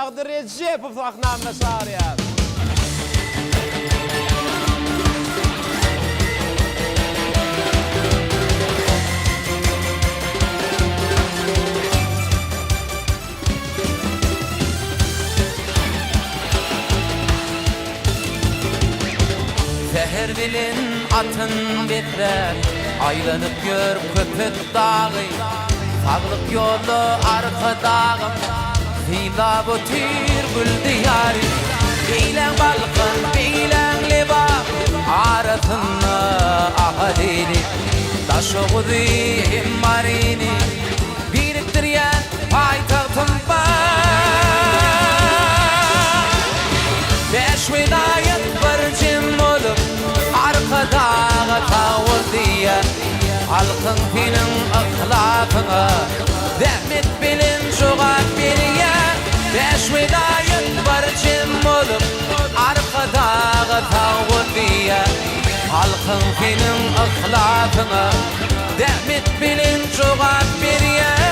Hemra Rejepow Janly. Seher bilin atın betler, aylanıp gör köpük dağı. Sağlık yolu arka dağım, hila bu tür güldiyari. Beyläk balkın, beyläk leba, arasını ahadili. Taşoğudu hemmaryny, biriktirýän paýtagtym beş vilayet bir cem bolup, arkadağa tawuddiýä. Halkın senin ahlakına rahmet bilin jogap berýär. Beş vilayet bir cem bolup, arkadağa tawuddiýä. Halkın senin ahlakına rahmet bilin jogap berýär.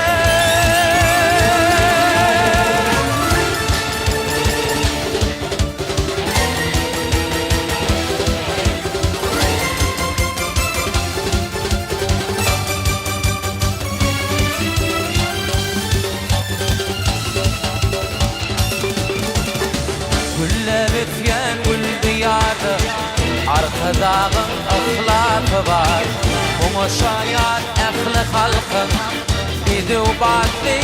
Arkadağın ahlakı var, Konuşayan ähli halkın Bidu batlı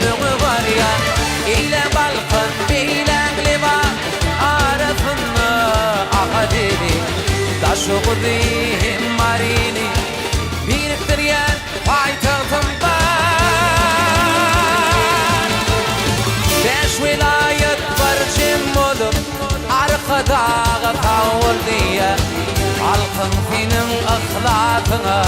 öňü var ya. Beyläk balkın, beyläk leba, arasını ahadili. Taşoğudu hemmaryny, biriktirýän paýtagtym beş vilayet bir cem bolup, arkadağa tawuddiýä. Halkın senin ahlakına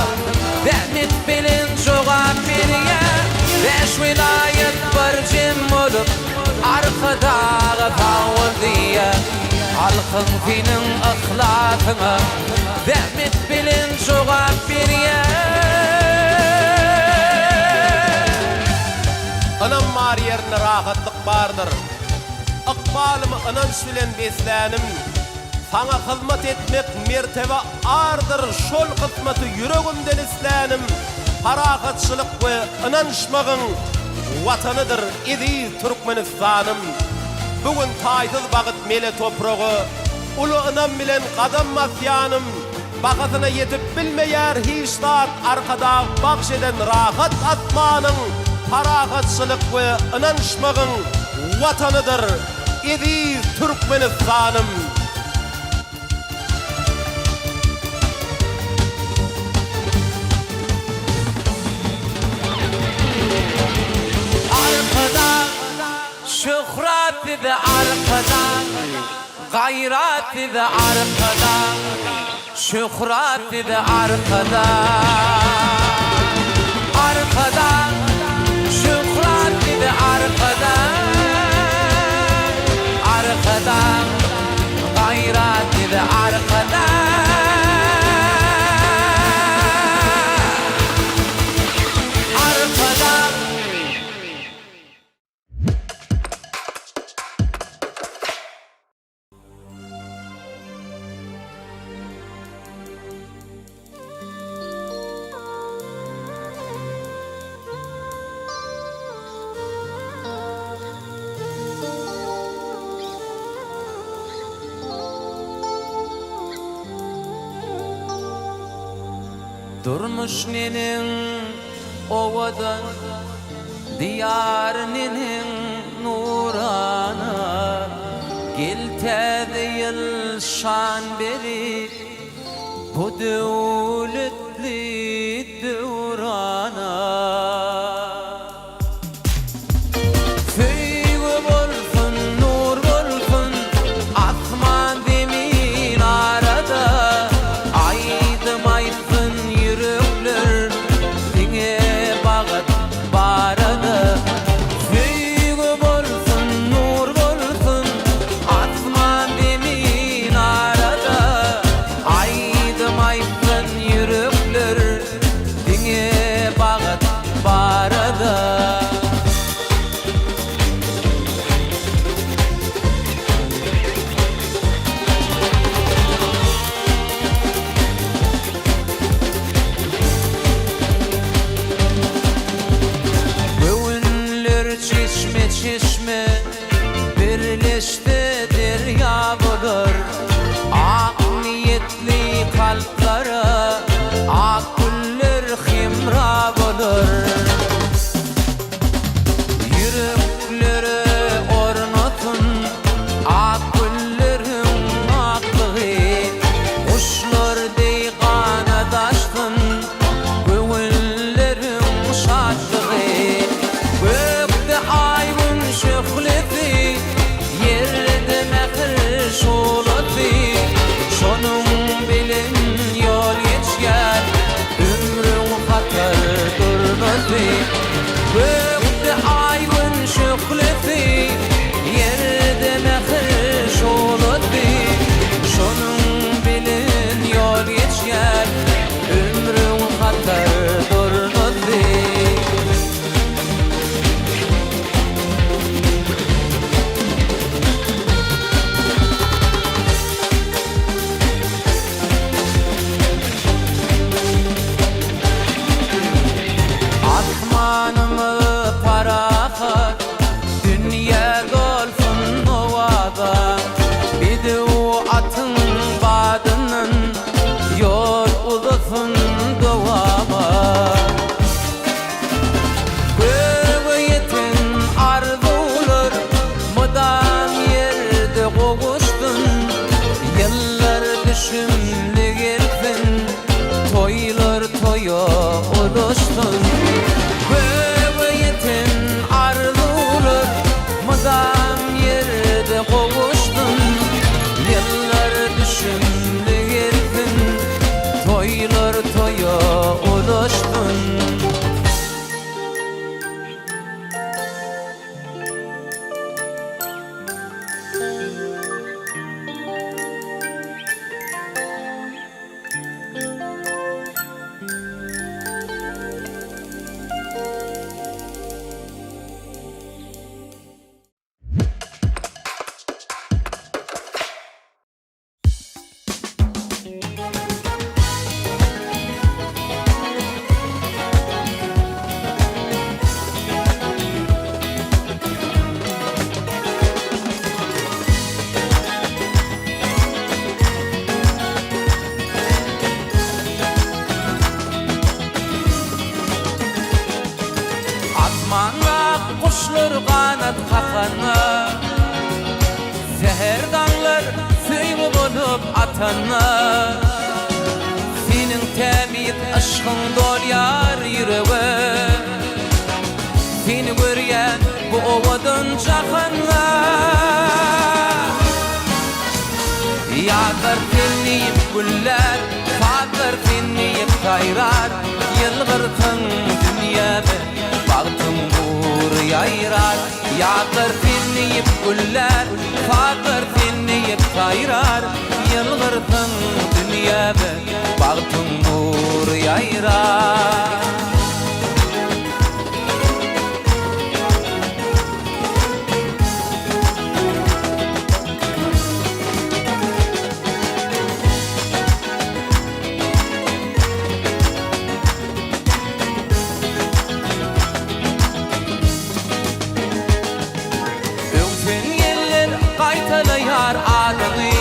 rahmet bilin jogap berýär. Beş vilayet bir cem bolup, arkadağa tawuddiýä. Halkın senin ahlakına rahmet bilin jogap berýär. Anam mar yerine rahatlık bardır. Akbalımı ananç bilen beslänim. Sana hizmet etmek mertebe ardır. Şol hizmeti yüregimden islänim. Parahatçılık ve inançmagyň watanıdır idi Türkmenistanım. Bugün taýdyl bagyt mele topragy, uly anam bilen gadam masyanım. Bagatyna yetip bilmeýär hiç zat arkada bagş eden rahat atmanyň. Parahatçılık ve inançmagyň watanıdır idi Türkmenistanım. Şöhret idi arkadan, gayret idi arkadan. Şöhret idi arkadan, arkadan. Şöhret idi arkadan, arkadan. Gayret idi arkadan. Durmuş nenin ovadan, diyar nenin nurana. Gel täze ýyl şan berip bu döwletli döwrana. Söýgü bolsun, nur bolsun, asman zemin arada. Aydym aýtsyn yürekler, diňe bagat barada. Söýgü bolsun, nur bolsun, asman zemin arada. Aydym aýtsyn yürekler, Gökde aydın şöhleti, yerde mähriş olady. Şonun bilin yol geçýär, ömrüň hatar durmady. Asmanımı parahat, dünya golfun ovada. Bir de o atın badının yol uzun dovama. Göwetin arzular mudam yerde goguşdun. Yıllar düşümlü gelsin, toylar toya oluşdun. Göwetin arzular mudam yerde goguşdun. Yıllar düşümlü gelsin, toylar toya oluşdun. Asmanda kuşlar kanat kakana, seherdanlar süýgü bolup atana. Senin temiz aşkın dolýar ýürege, seni görýän bu owadan çakana. Ýazar tenliyip güller, fazlar tenliyip sayrar. Yılgırsın dünyada, bagtym nur ýayrar. Ýazar tenliyip güller, fazlar tenliyip sayrar. Yılgırsın dünyada, bagtym nur ýayrar. Qaytalayar adymy,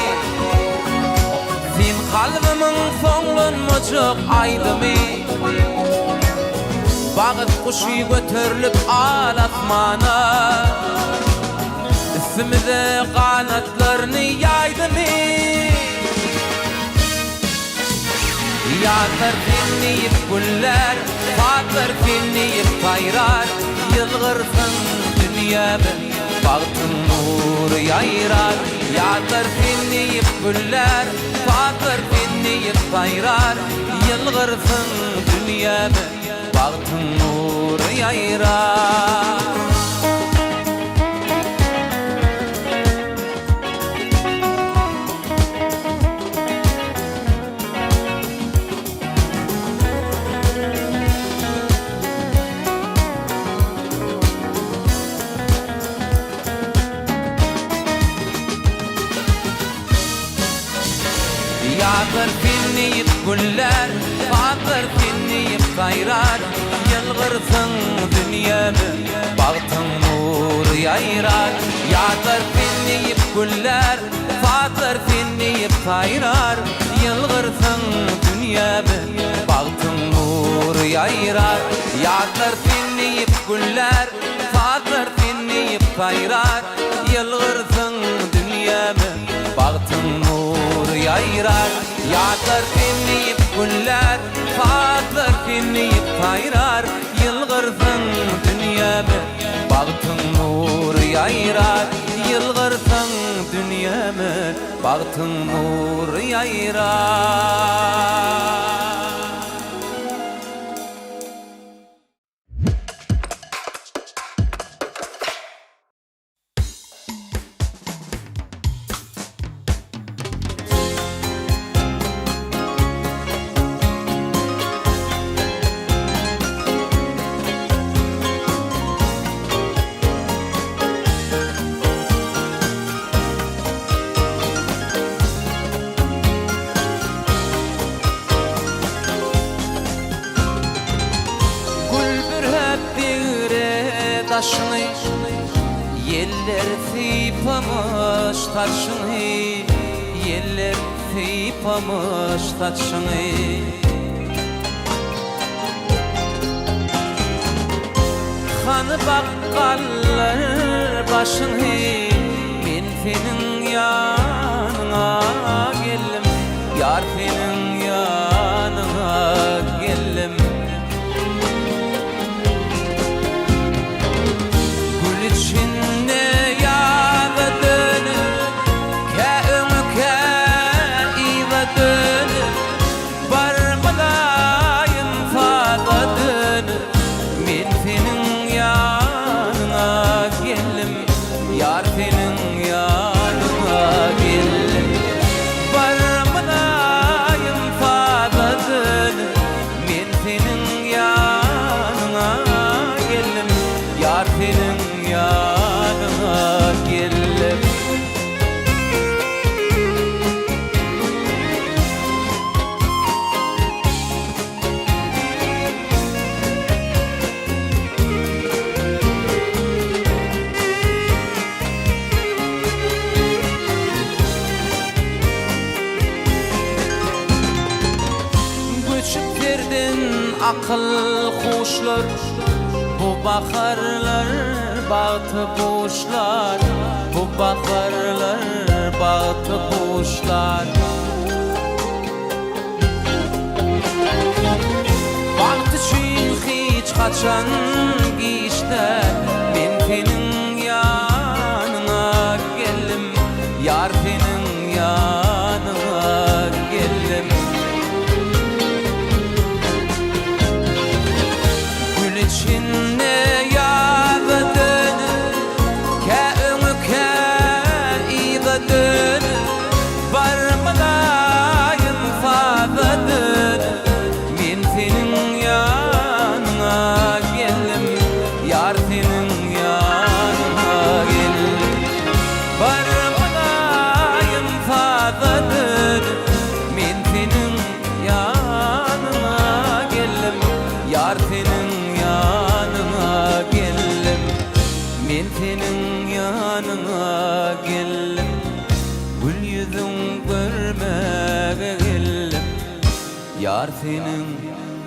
sen kalbymyň soňlun muçuk aydymy. Bagyt kuşy göterilip al asmana, ismide kanatlaryny ýaydymy. Ýazar tenliyip güller, fazlar tenliyip sayrar. Yılgırsın dünyada, bagtym nur ýayrar. Ýazar tenliyip güller, fazlar tenliyip sayrar. Yılgırsın dünyada, bagtym nur ýayrar. Ýazar tenliyip güller, fazlar tenliyip sayrar. Yılgırsın dünyada, bagtym nur ýayrar. Ýazar tenliyip güller, fazlar tenliyip sayrar. Yılgırsın dünyada, bagtym nur ýayrar. Ýazar tenliyip güller, fazlar tenliyip sayrar. Yılgırsın dünyada, bagtym nur ýayrar. Ýazar tenliyip güller, fazlar tenliyip sayrar. Yılgırsın dünyada, bagtym nur ýayrar. Yılgırsın dünyada, bagtym nur ýayrar. taşını, yerler halypamış taşını. Kanı bakkallar başını, men senin yanına geldim, yar senin yanına geldim. Gül içinde yağda dönüp, kömüke iva dönüp, barmalayın fada dönüp, men senin yanına geldim, yar senin yanına geldim. Barmalayın fada dönüp, men senin yanına geldim, yar senin yanına geldim. Göçüp verdin akıl kuşlar, bu baharlar bağıtı boşlar, bu baharlar bağıtı boşlar. Bağıtı için hiç kaçan geçti, men senin yanına geldim, yar senin yanına geldim. Gül içinde yağda dönüp, kömüke iva dönüp, barmalayın fada dönüp, men senin yanına geldim, yar senin yanına geldim. Barmalayın fada dönüp, men senin yanına geldim, yar senin yanına geldim, men senin yanına geldim. Gül yüzün görmege geldim, yar senin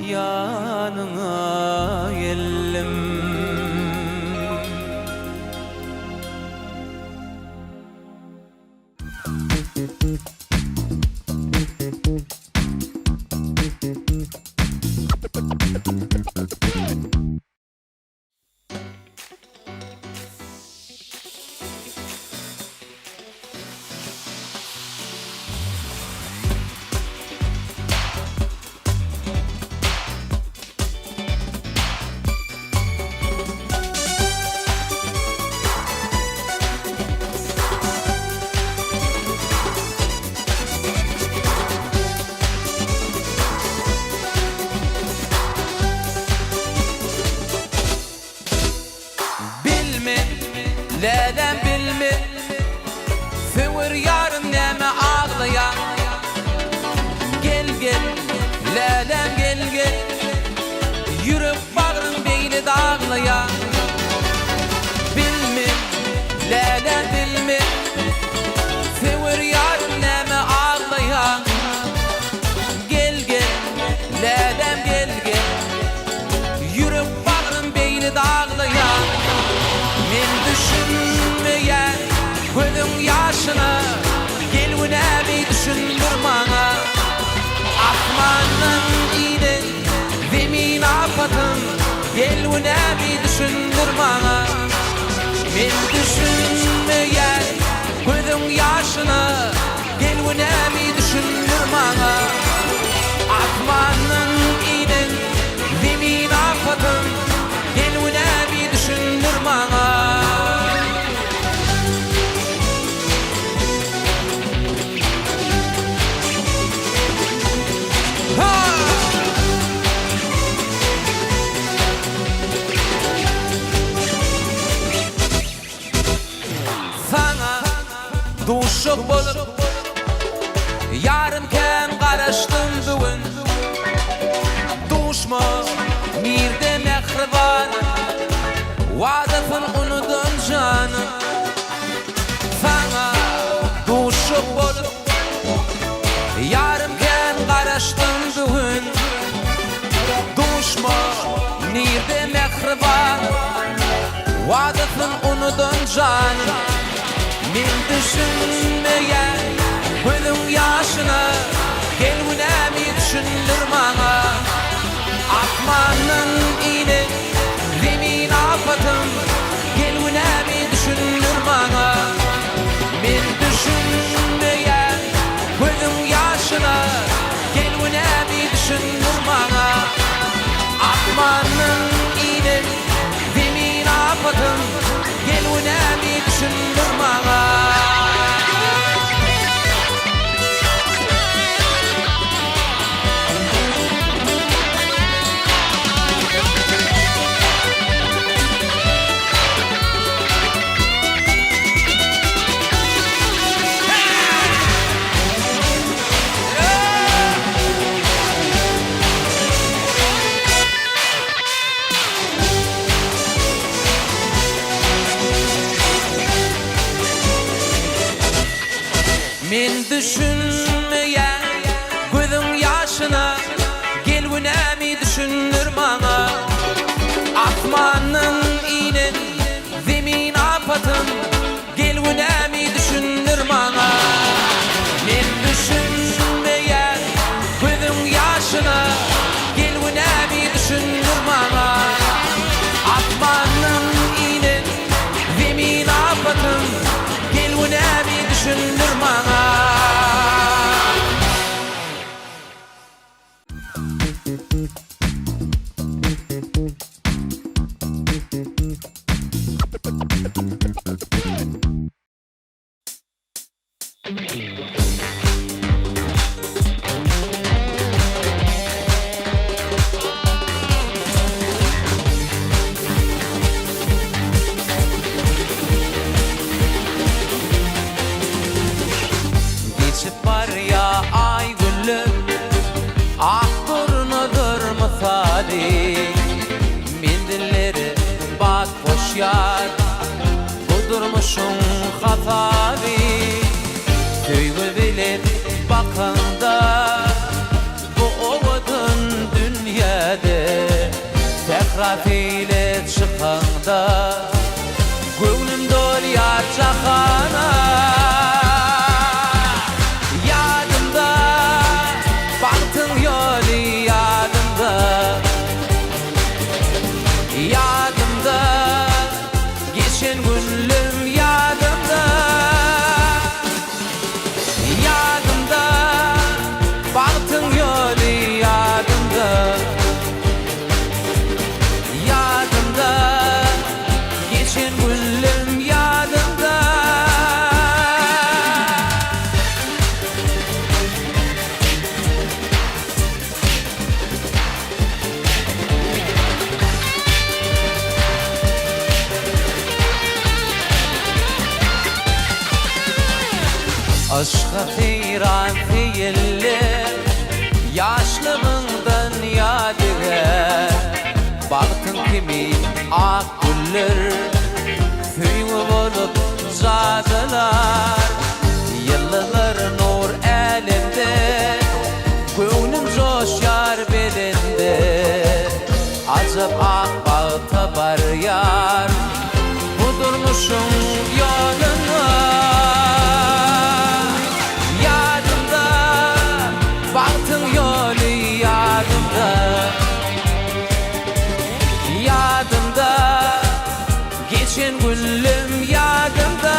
yanına geldim. Leden bilme, sevir yarın neme ağlayan. Gel gel, leden gel gel, yürüp bağrın beyni dağlayan. Bilme, leden bilme, sevir yarın neme ağlayan. Gel gel, leden gel gel, yürüp bağrın beyni dağlayan. Men düşünmeyen gözün yaşını, gelüne bir düşündür bana. Asmanın iyiden zemin afatın, gelüne bir düşündür bana. Men düşünmeyen gözün yaşını, gelüne bir düşündür bana. Asmanın iyiden zemin afatın, gelüne bir düşündür bana. Sana duşuk bolup yarımken karıştım bugün. Duşma mirde mähriban, vadasın unudun canım. Sana bolup yarımken garaşdym bugün Duşma nirde mähriban Wadasyň unudan janym Men düşünmeýän gözüň ýaşyna gelýämi düşündir maňa Akmanyň ine zemin afatym gelýämi düşündir maňa Men düşünmeýän gözüň ýaşyna gelýämi düşündir maňa Akmanyň ine zemin afatym gelýämi düşündir maňa Men düşünmeýän gözüň ýaşyna gelýämi düşündir maňa Akmanyň ine zemin afatym gelýämi düşündir maňa Men düşünmeýän gözüň ýaşyna gelýämi düşündir maňa Akmanyň ine zemin afatym gelýämi düşündir maňa Geçip var ya ay güllüm Ah durnadır misali Mendilleri bak boş yar Kudurmuşum hatari Söýgü bilen bakanda Bu owadyn dünýede Tekraf ile çykanda Göwnüm dolýar çakana Aşka heyran değiller Yaşlımından yadigar Baktın kimi ak güller Füýü bolup zadylar Yıllar nur elinde Göwnüm joşar belinde Azap ak bağta bar yar Budurmuşum yoluna Geçen güllüm yadımda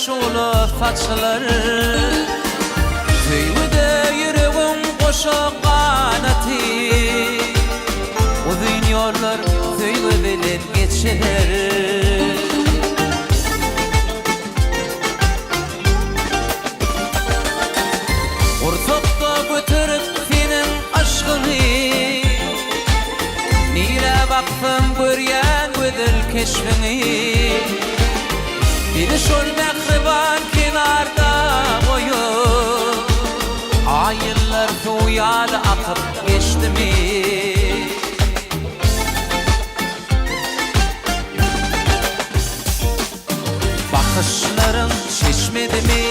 şola saçlary Tüýmüde ýüregim goşa ganaty O dünýalar tüýgü bilen geçer Ortakda götürüp senin aşkyny Nire baktım görýän gödül keşfini Bir şol mähriban kenarda goýup Aýyllar suýaly akyp geçdimi Bakışlaryň şeşmedimi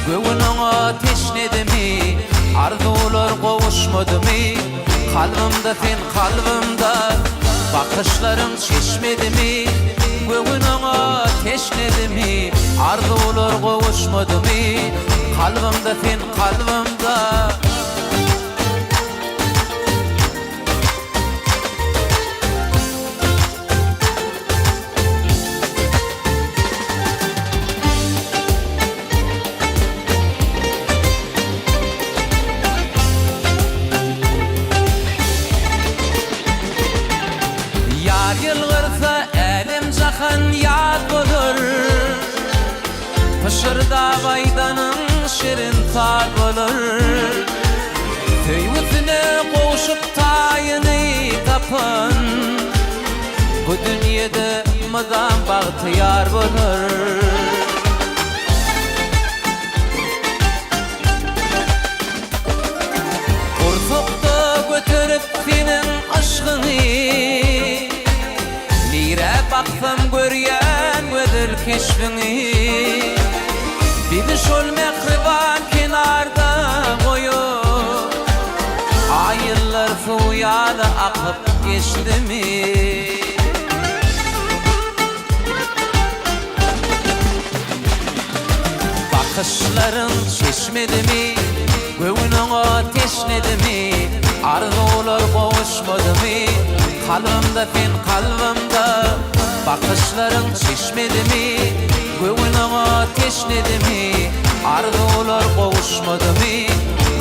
Göwün oňa teşnedimi Arzular gowuşmadymy Kalbimda sen kalbimda Bakışlaryň şeşmedimi Göwün oňa teşnedimi Arzular gowuşmadymy Kalbimda sen kalbimda Yılgırsa elim jahan yad bolur Pışırda baydanın şirin tat bolur Tüýmüsine goşup taýyny tapan Bu dünýede mydam bagtyar bolur Ortakda götürüp senin aşkyny Baktım görýän gödül keşfini Bir şol mähriban kenarda goýup Aýyllar suýaly akyp geçdimi Bakışlaryň şeşmedimi Göwün oňa teşnedimi Arzular gowuşmadymy Kalbimda sen kalbimda Bakışlaryň şeşmedimi Göwün oňa teşnedimi Arzular gowuşmadymy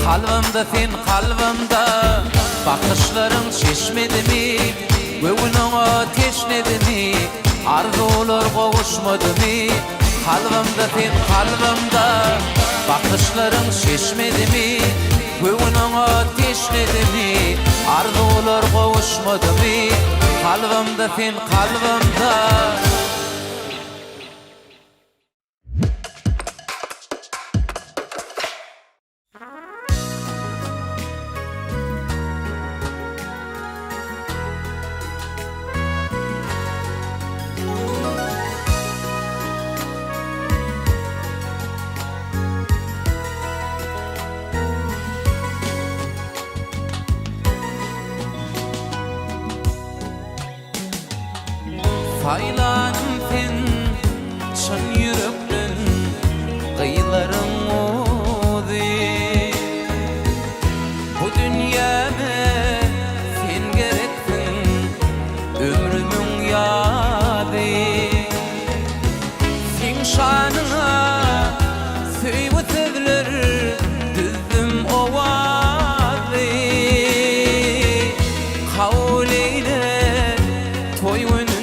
Kalbimda sen kalbimda Bakışlaryň şeşmedimi Göwün oňa teşnedimi Arzular gowuşmadymy Kalbimda sen kalbimda Bakışlaryň şeşmedimi Göwün oňa teşnedimi Arzular gowuşmadymy Kalbimda sen kalbimda Saylanım sen çyn yürekden Gıylarım ozy Bu dünýäme sen gereksin Ömrümün ýady Sen şanyna söýbe sözler Düzdüm owazy Kabul eyle toýgun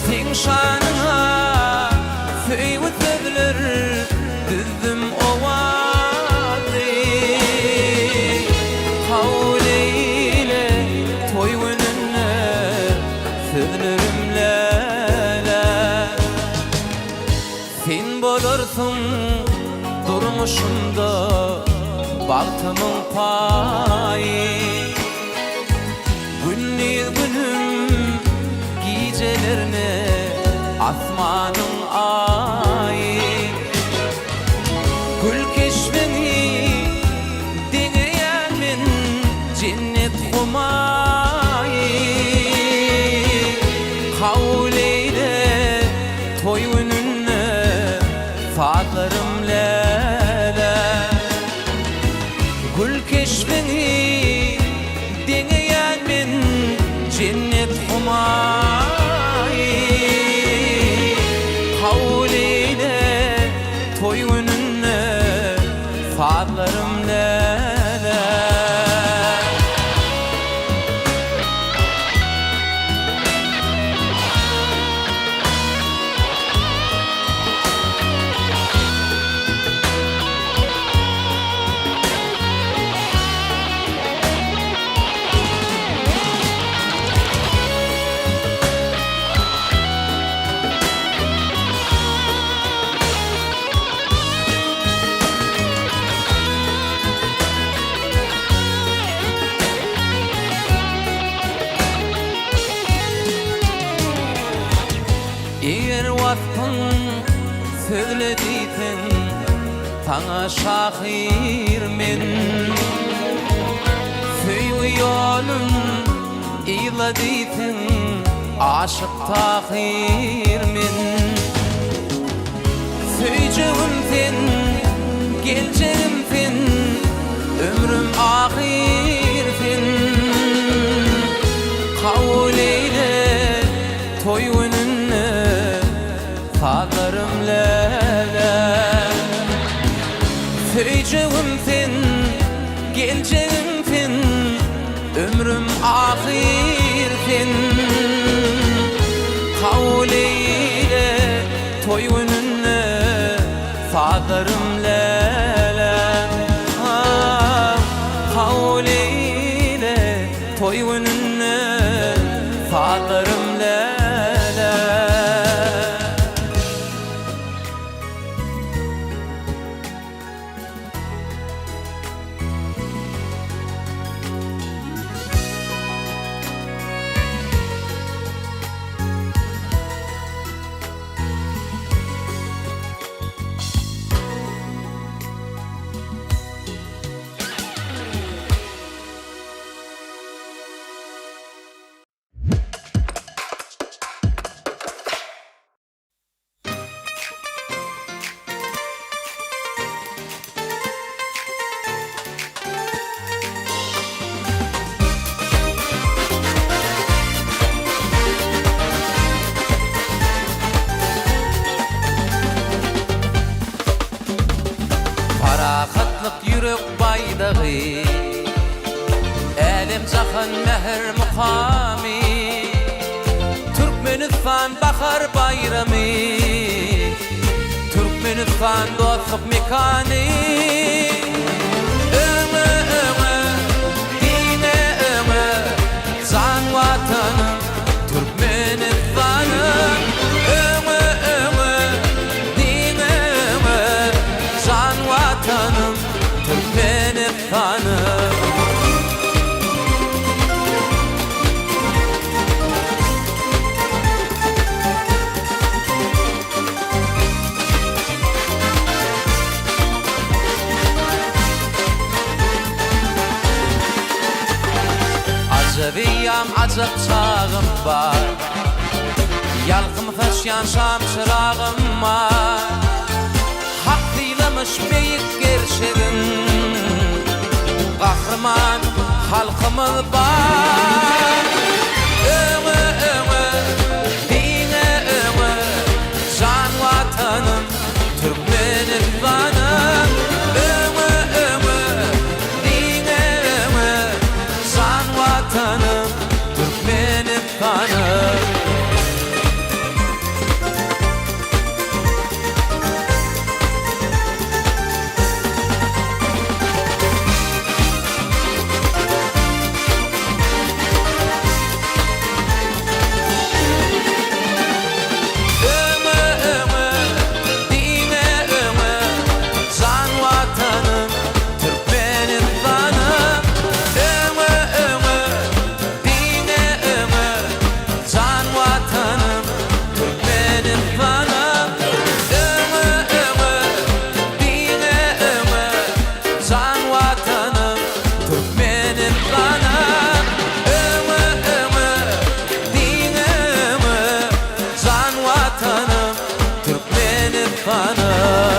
Sen şanyna söýbe sözler Düzdüm owazy Kabul eyle toýgununa sözlerimle Sen bolarsyň durmuşumda Bagtymyň paýy Günüm gecelerine asmanın ay Gül keşfini deneyen min cennet humayı Kavul eyle toy önüne saatlarım lele Gül keşfini deneyen min cennet humayı toy önüne sazlarym lele. Eger wagtyň sözlediysen taňa şahir men, söýgü ýolun ýyladiysen aşyk tahir men. Söýjegim sen, geljegim sen, ömrüm ahir sen. Kabul eyle toy önüne sazlarym lele. Söýjegim sen, geljegim sen, ömrüm ahir sen. Kabul eyle toy önüne sazlarym lele. Kabul eyle toy önüne sazlarym lele. Parakatlyk yürek baydagy, elim jahan mehr mukamy, Türkmenistan bahar bayramy, Türkmenistan dostluk mekany. Öňe öňe dine öňe can watanım Türkmenistanım. Öňe öňe dine öňe can watanım Türkmenistanım. Ajabiyam ajab çağım var, yalqım taşyan şam çırağım var. Hak diýlemiş beýik gerşegin, gahrman halkymyz bar. Öňe öňe dine öňe can watanım Türkmenistanım. Öňe öňe dine öňe can watanım Türkmenistanım. vatanım Türkmenistanım.